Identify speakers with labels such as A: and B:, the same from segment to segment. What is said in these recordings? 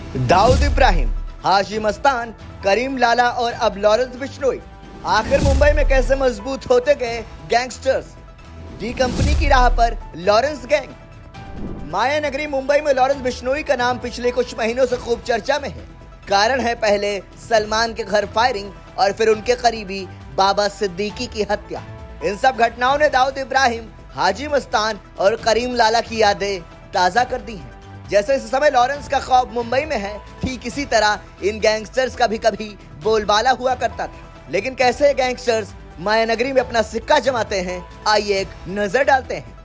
A: दाऊद इब्राहिम, हाजी मस्तान, करीम लाला और अब लॉरेंस बिश्नोई। आखिर मुंबई में कैसे मजबूत होते गए गैंगस्टर्स। डी कंपनी की राह पर लॉरेंस गैंग। माया नगरी मुंबई में लॉरेंस बिश्नोई का नाम पिछले कुछ महीनों से खूब चर्चा में है। कारण है पहले सलमान के घर फायरिंग और फिर उनके करीबी बाबा सिद्दीकी की हत्या। इन सब घटनाओं ने दाऊद इब्राहिम, हाजी मस्तान और करीम लाला की यादें ताजा कर दी हैं। जैसे इस समय लॉरेंस का खौफ मुंबई में है, ठीक इसी तरह इन गैंगस्टर्स का भी कभी बोलबाला हुआ करता था। लेकिन कैसे गैंगस्टर्स माया नगरी में अपना सिक्का जमाते हैं, आइए एक नजर डालते हैं।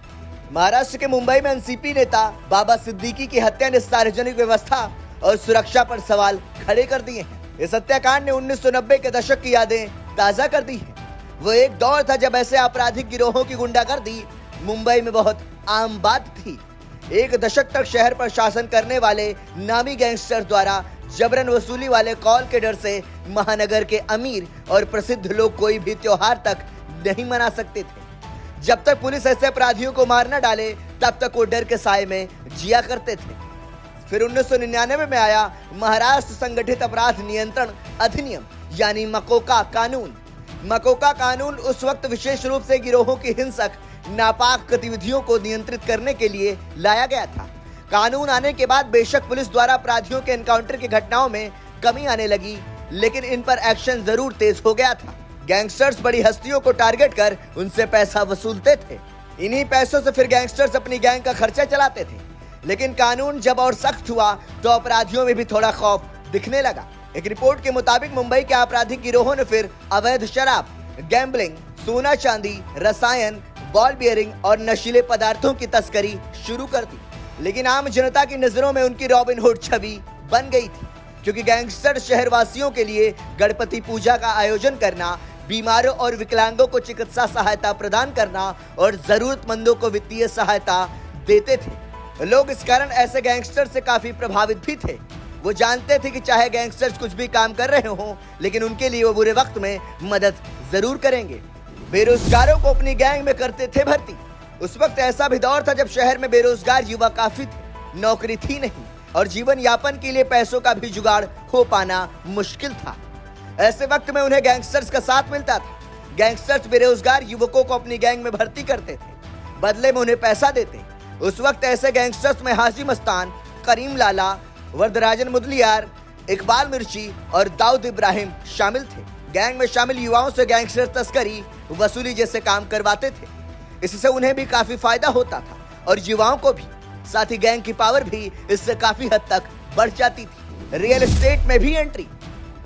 A: महाराष्ट्र के मुंबई में एनसीपी नेता बाबा सिद्दीकी की हत्या ने सार्वजनिक व्यवस्था और सुरक्षा पर सवाल खड़े कर दिए हैं। इस हत्याकांड ने 1990 के दशक की यादें ताजा कर दी है। वो एक दौर था जब ऐसे आपराधिक गिरोहों की गुंडागर्दी मुंबई में बहुत आम बात थी। एक दशक तक शहर पर शासन करने वाले नामी गैंगस्टर द्वारा जबरन वसूली वाले कॉल के डर से महानगर के अमीर और प्रसिद्ध लोग कोई भी त्योहार तक नहीं मना सकते थे। जब तक पुलिस ऐसे अपराधियों को मार न डाले तब तक वो डर के साए में जिया करते थे। फिर 1999 में आया महाराष्ट्र संगठित अपराध नियंत्रण अधिनियम यानी मकोका कानून। मकोका कानून उस वक्त विशेष रूप से गिरोहों की हिंसक नापाक गतिविधियों को नियंत्रित करने के लिए लाया गया था। कानून आने के बाद बेशक पुलिस द्वारा अपराधियों के एनकाउंटर की घटनाओं में कमी आने लगी, लेकिन इन पर एक्शन जरूर तेज हो गया था। गैंगस्टर्स बड़ी हस्तियों को टारगेट कर उनसे पैसा वसूलते थे। इन्हीं पैसों से फिर गैंगस्टर्स अपनी गैंग का खर्चा चलाते थे। लेकिन कानून जब और सख्त हुआ तो अपराधियों में भी थोड़ा खौफ दिखने लगा। एक रिपोर्ट के मुताबिक मुंबई के आपराधिक गिरोहों ने फिर अवैध शराब, गैम्बलिंग, सोना चांदी, रसायन, बॉल बियरिंग और नशीले पदार्थों की तस्करी शुरू कर दी। लेकिन आम जनता की नजरों में उनकी रॉबिन हुड छवि बन गई थी, क्योंकि गैंगस्टर शहरवासियों के लिए गणपति पूजा का आयोजन करना, बीमारों और विकलांगों को चिकित्सा सहायता प्रदान करना और जरूरतमंदों को वित्तीय सहायता देते थे। लोग इस कारण ऐसे गैंगस्टर से काफी प्रभावित भी थे। वो जानते थे कि चाहे गैंगस्टर्स कुछ भी काम कर रहे हों, लेकिन उनके लिए वो बुरे वक्त में मदद जरूर करेंगे। बेरोजगारों को अपनी गैंग में करते थे भर्ती। उस वक्त ऐसा भी दौर था जब शहर में बेरोजगार युवा काफी थे, नौकरी थी नहीं और जीवन यापन के लिए पैसों का भी जुगाड़ हो पाना मुश्किल था। ऐसे वक्त में उन्हें गैंगस्टर्स का साथ मिलता था। गैंगस्टर्स बेरोजगार युवकों को अपनी गैंग में भर्ती करते थे, बदले में उन्हें पैसा देते। उस वक्त ऐसे गैंगस्टर्स में हाजी मस्तान, करीम लाला, वरदराजन मुदलियार, इकबाल मिर्ची और दाऊद इब्राहिम शामिल थे। गैंग में शामिल युवाओं से गैंगस्टर तस्करी, वसूली जैसे काम करवाते थे। इससे उन्हें भी काफी फायदा होता था और युवाओं को भी। साथ ही गैंग की पावर भी इससे काफी हद तक बढ़ जाती थी। रियल एस्टेट में भी एंट्री।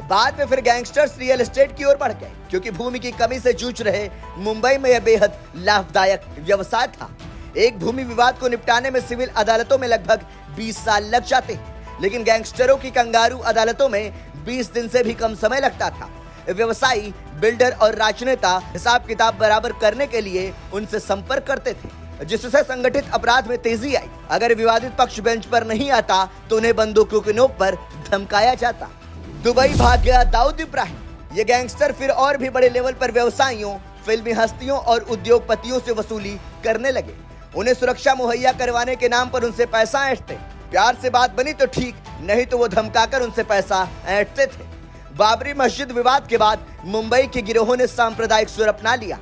A: बाद में फिर गैंगस्टर्स रियल एस्टेट की ओर बढ़ गए, क्योंकि भूमि की कमी से जूझ रहे मुंबई में यह बेहद लाभदायक व्यवसाय था। एक भूमि विवाद को निपटाने में सिविल अदालतों में लगभग 20 साल लग जाते हैं, लेकिन गैंगस्टरों की कंगारू अदालतों में 20 दिन से भी कम समय लगता था। व्यवसायी, बिल्डर और राजनेता हिसाब किताब बराबर करने के लिए उनसे संपर्क करते थे, जिससे संगठित अपराध में तेजी आई। अगर विवादित पक्ष बेंच पर नहीं आता तो उन्हें बंदूकों की नोक पर धमकाया जाता। दुबई भाग गया दाऊद इब्राहिम। ये गैंगस्टर फिर और भी बड़े लेवल पर व्यवसायियों, फिल्मी हस्तियों और उद्योगपतियों से वसूली करने लगे। उन्हें सुरक्षा मुहैया करवाने के नाम पर उनसे पैसा ऐंठते। प्यार से बात बनी तो ठीक, नहीं तो वो धमकाकर उनसे पैसा ऐंठते थे। बाबरी मस्जिद विवाद के बाद मुंबई के गिरोहों ने सांप्रदायिक सुर अपना लिया।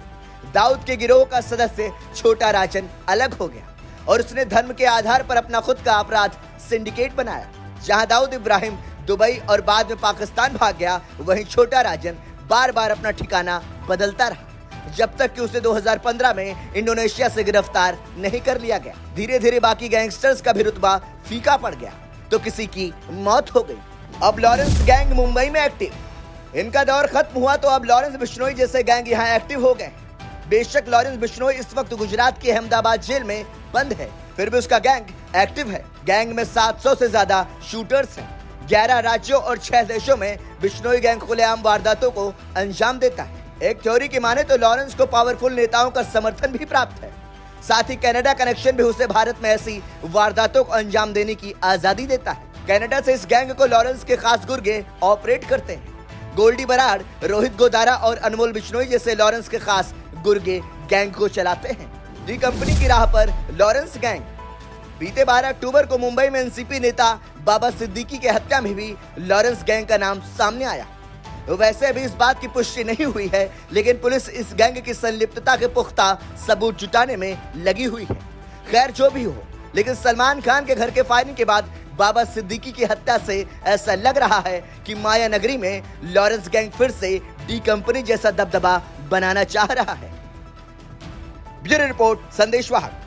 A: दाऊद के गिरोह का सदस्य छोटा राजन अलग हो गया और उसने धर्म के आधार पर अपना खुद का अपराध सिंडिकेट बनाया। जहां दाऊद इब्राहिम दुबई और बाद में पाकिस्तान भाग गया, वहीं छोटा राजन बार बार अपना ठिकाना बदलता रहा, जब तक कि उसे 2015 में इंडोनेशिया से गिरफ्तार नहीं कर लिया गया। धीरे धीरे बाकी गैंगस्टर्स का भी रुतबा फीका पड़ गया तो किसी की मौत हो गई। अब लॉरेंस गैंग मुंबई में एक्टिव। इनका दौर खत्म हुआ तो अब लॉरेंस बिश्नोई जैसे गैंग यहाँ एक्टिव हो गए। बेशक लॉरेंस बिश्नोई इस वक्त गुजरात के अहमदाबाद जेल में बंद है, फिर भी उसका गैंग एक्टिव है। गैंग में 700 से ज्यादा शूटर्स हैं। 11 राज्यों और 6 देशों में बिश्नोई गैंग खुलेआम वारदातों को अंजाम देता है। एक थ्योरी की माने तो लॉरेंस को पावरफुल नेताओं का समर्थन भी प्राप्त है। साथ ही कनाडा कनेक्शन भी उसे भारत में ऐसी वारदातों को अंजाम देने की आजादी देता है। कनाडा से इस गैंग को लॉरेंस के खास गुर्गे ऑपरेट करते हैं। गोल्डी बराड़, रोहित गोदारा और अनमोल बिश्नोई जैसे लॉरेंस के खास गुर्गे गैंग को चलाते हैं। डी कंपनी की राह पर लॉरेंस गैंग। बीते 12 अक्टूबर को मुंबई में एनसीपी नेता बाबा सिद्दीकी की हत्या में भी लॉरेंस गैंग का नाम सामने आया। वैसे अभी इस बात की पुष्टि नहीं हुई है, लेकिन पुलिस इस गैंग की संलिप्तता के पुख्ता सबूत जुटाने में लगी हुई है। खैर जो भी हो, लेकिन सलमान खान के घर के फायरिंग के बाद बाबा सिद्दीकी की हत्या से ऐसा लग रहा है कि माया नगरी में लॉरेंस गैंग फिर से डी कंपनी जैसा दबदबा बनाना चाह रहा है। ब्यूरो रिपोर्ट, संदेश वाहक।